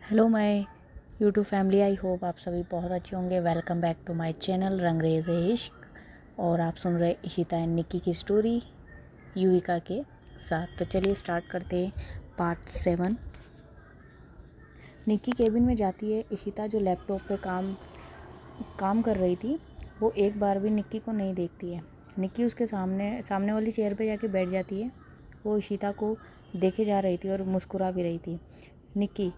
Hello my YouTube family, I hope आप सभी बहुत अच्छे होंगे। Welcome back to my channel Rangrez Ishq. और आप सुन रहे इशिता एंड निक्की की स्टोरी युविका के साथ। तो चलिए स्टार्ट करते हैं पार्ट 7। निक्की केबिन में जाती है। इशिता जो लैपटॉप पे काम कर रही थी वो एक बार भी निक्की को नहीं देखती है। निक्की उसके सामने वाली चेयर पे जाके बैठ जाती है। वो इशिता को देखे जा रही थी और मुस्कुरा भी रही थी। निक्की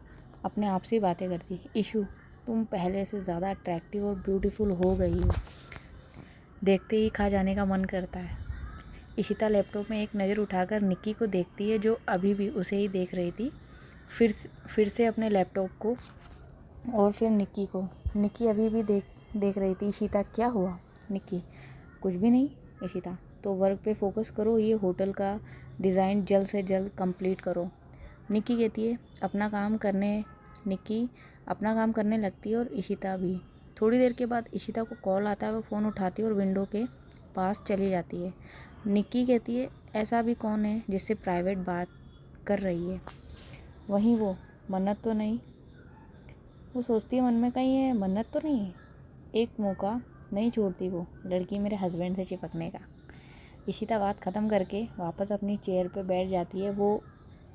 अपने आप से ही बातें करती, इशू तुम पहले से ज़्यादा अट्रैक्टिव और ब्यूटीफुल हो गई हो, देखते ही खा जाने का मन करता है। इशिता लैपटॉप में एक नज़र उठाकर निक्की को देखती है जो अभी भी उसे ही देख रही थी। फिर से अपने लैपटॉप को और फिर निक्की को। निक्की अभी भी देख रही थी। इशिता क्या हुआ? निक्की कुछ भी नहीं। इशिता तो वर्क पे फोकस करो, ये होटल का डिज़ाइन जल्द से जल्द कंप्लीट करो। निक्की कहती है निक्की अपना काम करने लगती है और इशिता भी। थोड़ी देर के बाद इशिता को कॉल आता है। वो फ़ोन उठाती है और विंडो के पास चली जाती है। निक्की कहती है ऐसा भी कौन है जिससे प्राइवेट बात कर रही है? वहीं वो मन्नत तो नहीं? वो सोचती है मन में, कहीं ये मन्नत तो नहीं है? एक मौका नहीं छोड़ती वो लड़की मेरे हस्बैंड से चिपकने का। इशिता बात ख़त्म करके वापस अपनी चेयर पे बैठ जाती है।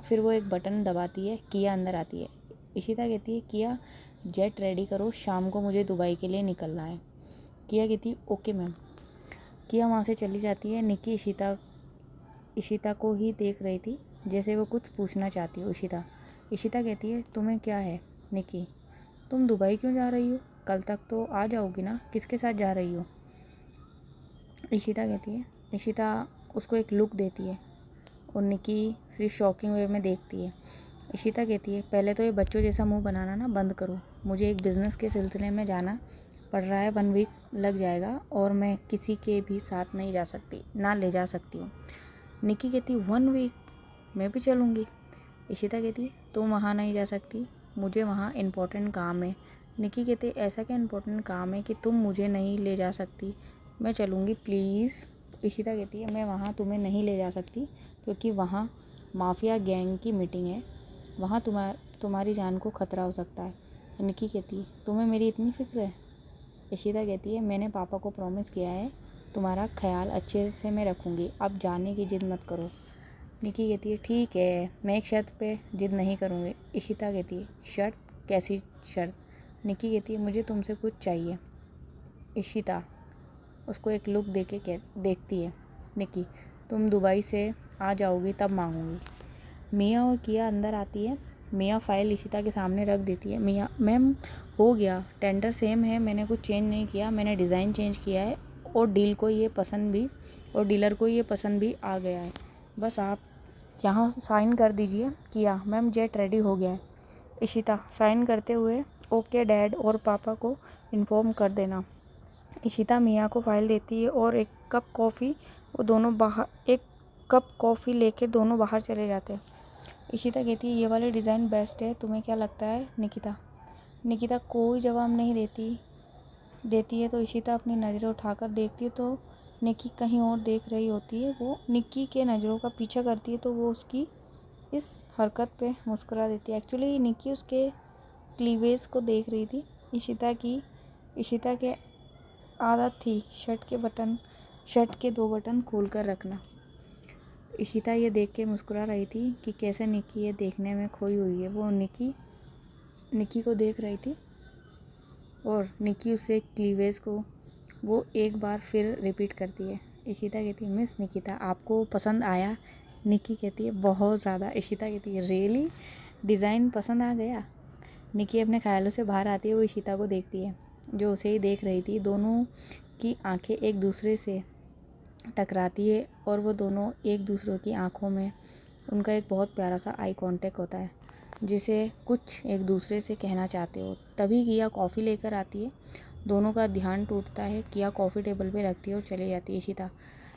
फिर वो एक बटन दबाती है। किया अंदर आती है। इशिता कहती है किया जेट रेडी करो, शाम को मुझे दुबई के लिए निकलना है। किया कहती है ओके मैम। किया वहाँ से चली जाती है। निक्की इशिता को ही देख रही थी जैसे वो कुछ पूछना चाहती हो। इशिता कहती है तुम्हें क्या है? निक्की तुम दुबई क्यों जा रही हो? कल तक तो आ जाओगी ना, किसके साथ जा रही हो? इशिता उसको एक लुक देती है और निक्की सिर्फ शॉकिंग वे में देखती है। इशिता कहती है पहले तो ये बच्चों जैसा मुंह बनाना ना बंद करो। मुझे एक बिज़नेस के सिलसिले में जाना पड़ रहा है, 1 वीक लग जाएगा और मैं किसी के भी साथ नहीं जा सकती, ना ले जा सकती हूँ। निक्की कहती 1 वीक? मैं भी चलूँगी। इशिता कहती तुम वहाँ नहीं जा सकती, मुझे वहाँ इम्पोर्टेंट काम है। निक्की कहती ऐसा क्या इम्पोर्टेंट काम है कि तुम मुझे नहीं ले जा सकती? मैं चलूँगी प्लीज़। इशिता कहती है मैं वहाँ तुम्हें नहीं ले जा सकती क्योंकि वहाँ माफिया गैंग की मीटिंग है, वहाँ तुम्हारी जान को ख़तरा हो सकता है। निक्की कहती है तुम्हें मेरी इतनी फ़िक्र है? इशिता कहती है मैंने पापा को प्रॉमिस किया है तुम्हारा ख्याल अच्छे से मैं रखूँगी, अब जाने की ज़िद मत करो। निक्की कहती है ठीक है, मैं एक शर्त पे ज़िद नहीं करूँगी। इशिता कहती है शर्त? कैसी शर्त? निक्की कहती है मुझे तुमसे कुछ चाहिए। इशिता उसको एक लुक देखती है। निक्की तुम दुबई से आ जाओगी तब मांगूंगी। मियाँ और किया अंदर आती है। मियाँ फाइल इशिता के सामने रख देती है। मियाँ मैम हो गया, टेंडर सेम है, मैंने कुछ चेंज नहीं किया, मैंने डिज़ाइन चेंज किया है और डीलर को ये पसंद भी आ गया है, बस आप यहाँ साइन कर दीजिए। किया मैम जेट रेडी हो गया है। इशिता साइन करते हुए ओके डैड और पापा को इन्फॉर्म कर देना। इशिता मियाँ को फाइल देती है और एक कप कॉफ़ी लेकर दोनों बाहर चले जाते हैं। इशिता कहती है ये वाले डिज़ाइन बेस्ट है, तुम्हें क्या लगता है? निकिता कोई जवाब नहीं देती है। तो इशिता अपनी नज़रें उठाकर देखती है तो निक्की कहीं और देख रही होती है। वो निक्की के नज़रों का पीछा करती है तो वो उसकी इस हरकत पे मुस्कुरा देती है। एक्चुअली निक्की उसके क्लीवेज को देख रही थी। इशिता के आदत थी शर्ट के 2 बटन खोल कर रखना। इशिता ये देख के मुस्कुरा रही थी कि कैसे निक्की ये देखने में खोई हुई है। वो निक्की को देख रही थी और निक्की उसे क्लीवेज को वो एक बार फिर रिपीट करती है। इशिता कहती है मिस निकिता आपको पसंद आया? निक्की कहती है बहुत ज़्यादा। इशिता कहती है रियली, डिज़ाइन पसंद आ गया? निक्की अपने ख्यालों से बाहर आती है। वो इशिता को देखती है जो उसे ही देख रही थी। दोनों की आंखें एक दूसरे से टकराती है और वो दोनों एक दूसरे की आंखों में उनका एक बहुत प्यारा सा आई कांटेक्ट होता है जिसे कुछ एक दूसरे से कहना चाहते हो। तभी किया कॉफ़ी लेकर आती है। दोनों का ध्यान टूटता है। किया कॉफ़ी टेबल पे रखती है और चली जाती है।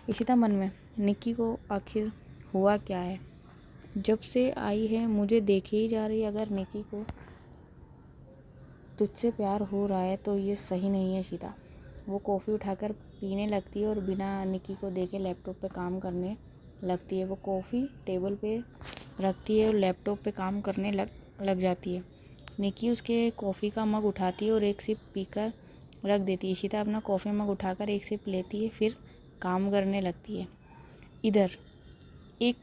इशिता मन में निक्की को आखिर हुआ क्या है? जब से आई है मुझे देखे ही जा रही है। अगर निक्की को तुझसे प्यार हो रहा है तो ये सही नहीं है इशिता। वो कॉफ़ी उठाकर पीने लगती है और बिना निक्की को देखे लैपटॉप पे काम करने लगती है। वो कॉफ़ी टेबल पे रखती है और लैपटॉप पे काम करने लग जाती है। निकी उसके कॉफ़ी का मग उठाती है और एक सिप पीकर रख देती है। इशिता अपना कॉफ़ी मग उठाकर एक सिप लेती है, फिर काम करने लगती है। इधर एक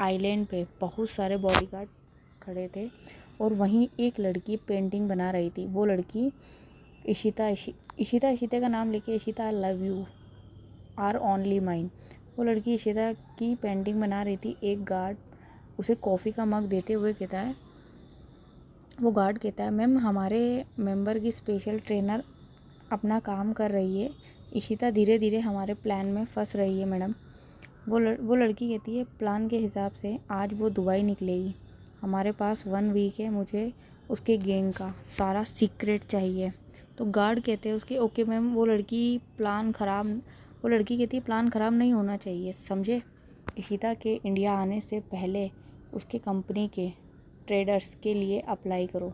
आइलैंड पे बहुत सारे बॉडीगार्ड खड़े थे और वहीं एक लड़की पेंटिंग बना रही थी। वो लड़की इशिता का नाम लेके, Ishita I love you are only mine. वो लड़की इशिता की पेंटिंग बना रही थी। एक गार्ड उसे कॉफ़ी का मग देते हुए कहता है, वो गार्ड कहता है, मैम हमारे मेंबर की स्पेशल ट्रेनर अपना काम कर रही है। इशिता धीरे धीरे हमारे प्लान में फंस रही है मैडम। वो लड़की कहती है, प्लान के हिसाब से आज वो दुबई निकलेगी। हमारे पास 1 वीक है, मुझे उसके गैंग का सारा सीक्रेट चाहिए। तो गार्ड कहते हैं उसके, ओके मैम। वो लड़की कहती है प्लान ख़राब नहीं होना चाहिए, समझे। इशिता के इंडिया आने से पहले उसके कंपनी के ट्रेडर्स के लिए अप्लाई करो।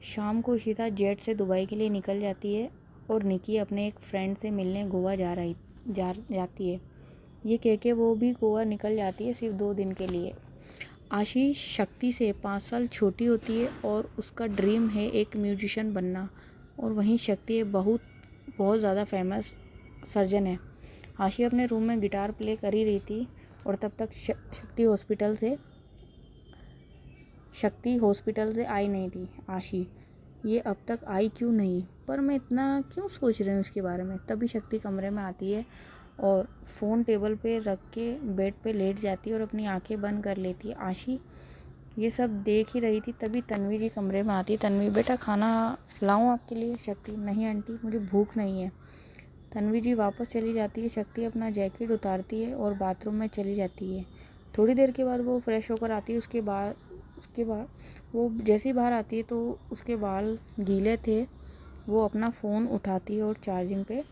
शाम को इशिता जेट से दुबई के लिए निकल जाती है और निकी अपने एक फ्रेंड से मिलने गोवा जाती है। ये कह के वो भी गोवा निकल जाती है सिर्फ 2 दिन के लिए। आशी शक्ति से 5 साल छोटी होती है और उसका ड्रीम है एक म्यूजिशियन बनना। और वहीं शक्ति बहुत ज़्यादा फेमस सर्जन है। आशी अपने रूम में गिटार प्ले कर ही रही थी और तब तक शक्ति हॉस्पिटल से आई नहीं थी। आशी, ये अब तक आई क्यों नहीं, पर मैं इतना क्यों सोच रही हूँ उसके बारे में। तभी शक्ति कमरे में आती है और फ़ोन टेबल पे रख के बेड पे लेट जाती है और अपनी आंखें बंद कर लेती है। आशी ये सब देख ही रही थी, तभी तन्वी जी कमरे में आती है। तन्वी, बेटा खाना लाऊं आपके लिए। शक्ति, नहीं आंटी, मुझे भूख नहीं है। तन्वी जी वापस चली जाती है। शक्ति अपना जैकेट उतारती है और बाथरूम में चली जाती है। थोड़ी देर के बाद वो फ्रेश होकर आती है। उसके बाद वो जैसे ही बाहर आती है तो उसके बाल गीले थे। वो अपना फ़ोन उठाती है और चार्जिंग पे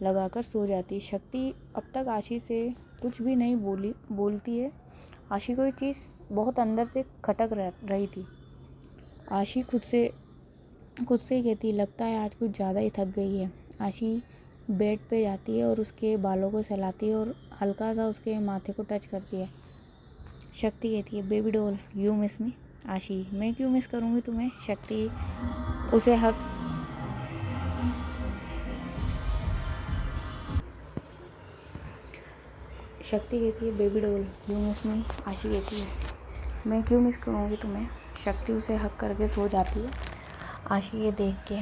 लगाकर सो जाती है। शक्ति अब तक आशी से कुछ भी नहीं बोलती है। आशी को ये चीज़ बहुत अंदर से खटक रही थी। आशी खुद से ही कहती, लगता है आज कुछ ज़्यादा ही थक गई है। आशी बेड पे जाती है और उसके बालों को सहलाती है और हल्का सा उसके माथे को टच करती है। शक्ति कहती है, बेबी डॉल यू मिस मी। आशी, मैं क्यों मिस करूँगी तुम्हें। शक्ति उसे शक्ति कहती है, बेबी डॉल यू मिस मी। आशी कहती है, मैं क्यों मिस करूँगी तुम्हें। शक्ति उसे हक करके सो जाती है। आशी ये देख के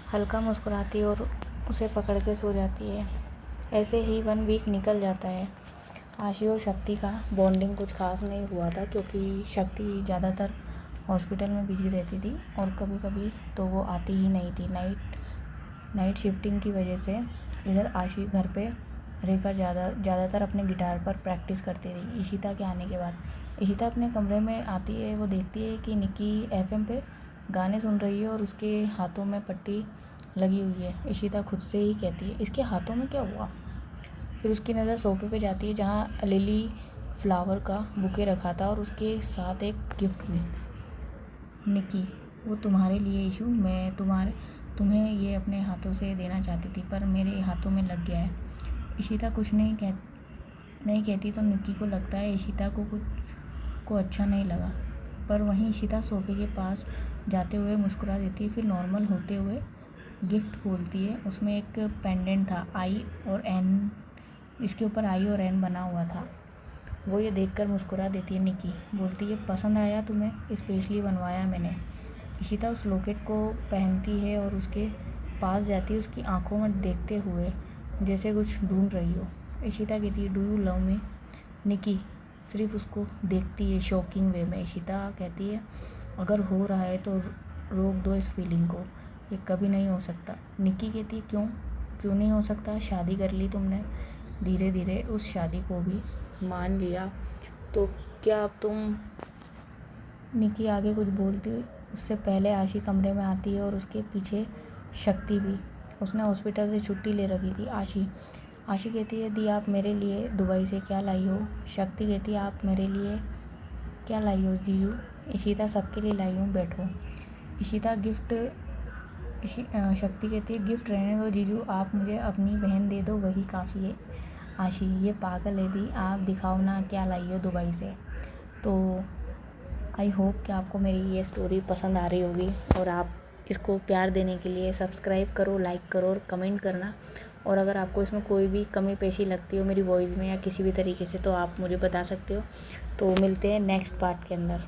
हल्का मुस्कुराती है और उसे पकड़ के सो जाती है। ऐसे ही 1 वीक निकल जाता है। आशी और शक्ति का बॉन्डिंग कुछ खास नहीं हुआ था, क्योंकि शक्ति ज़्यादातर हॉस्पिटल में बिजी रहती थी और कभी कभी तो वो आती ही नहीं थी। नाइट शिफ्टिंग की वजह से इधर आशी घर पे रहकर ज़्यादातर अपने गिटार पर प्रैक्टिस करती रही। इशिता के आने के बाद इशिता अपने कमरे में आती है। वो देखती है कि निकी FM पे गाने सुन रही है और उसके हाथों में पट्टी लगी हुई है। इशिता खुद से ही कहती है, इसके हाथों में क्या हुआ। फिर उसकी नज़र सोफे पे जाती है जहाँ लिली फ्लावर का बुके रखा था और उसके साथ एक गिफ्ट भी। निकी, वो तुम्हारे लिए इशू, मैं तुम्हें ये अपने हाथों से देना चाहती थी पर मेरे हाथों में लग गया है। इशिता कुछ नहीं कहती तो निकी को लगता है इशिता को अच्छा नहीं लगा। पर वहीं इशिता सोफ़े के पास जाते हुए मुस्कुरा देती है। फिर नॉर्मल होते हुए गिफ्ट खोलती है। उसमें एक पेंडेंट था, इसके ऊपर I और N बना हुआ था। वो ये देखकर मुस्कुरा देती है। निकी बोलती है, पसंद आया तुम्हें, स्पेशली बनवाया मैंने। इशिता उस लॉकेट को पहनती है और उसके पास जाती है, उसकी आंखों में देखते हुए जैसे कुछ ढूंढ रही हो। इशिता कहती है, डू यू लव मी। निकी सिर्फ उसको देखती है शॉकिंग वे में। इशिता कहती है, अगर हो रहा है तो रोक दो इस फीलिंग को, ये कभी नहीं हो सकता। निकी कहती है, क्यों नहीं हो सकता, शादी कर ली तुमने, धीरे धीरे उस शादी को भी मान लिया तो क्या अब तुम। निकी आगे कुछ बोलती उससे पहले आशी कमरे में आती है और उसके पीछे शक्ति भी। उसने हॉस्पिटल से छुट्टी ले रखी थी। आशी कहती है, दी आप मेरे लिए दुबई से क्या लाई हो। शक्ति कहती है, आप मेरे लिए क्या लाई हो जीजू। इशिता, सबके लिए लाई हूँ, बैठो। शक्ति कहती है, गिफ्ट रहने दो जीजू, आप मुझे अपनी बहन दे दो, वही काफ़ी है। आशी, ये पागल है दी, आप दिखाओ ना क्या लाई हो दुबई से। तो आई होप कि आपको मेरी ये स्टोरी पसंद आ रही होगी और आप इसको प्यार देने के लिए सब्सक्राइब करो, लाइक करो और कमेंट करना। और अगर आपको इसमें कोई भी कमी पेशी लगती हो मेरी वॉइस में या किसी भी तरीके से, तो आप मुझे बता सकते हो। तो मिलते हैं नेक्स्ट पार्ट के अंदर।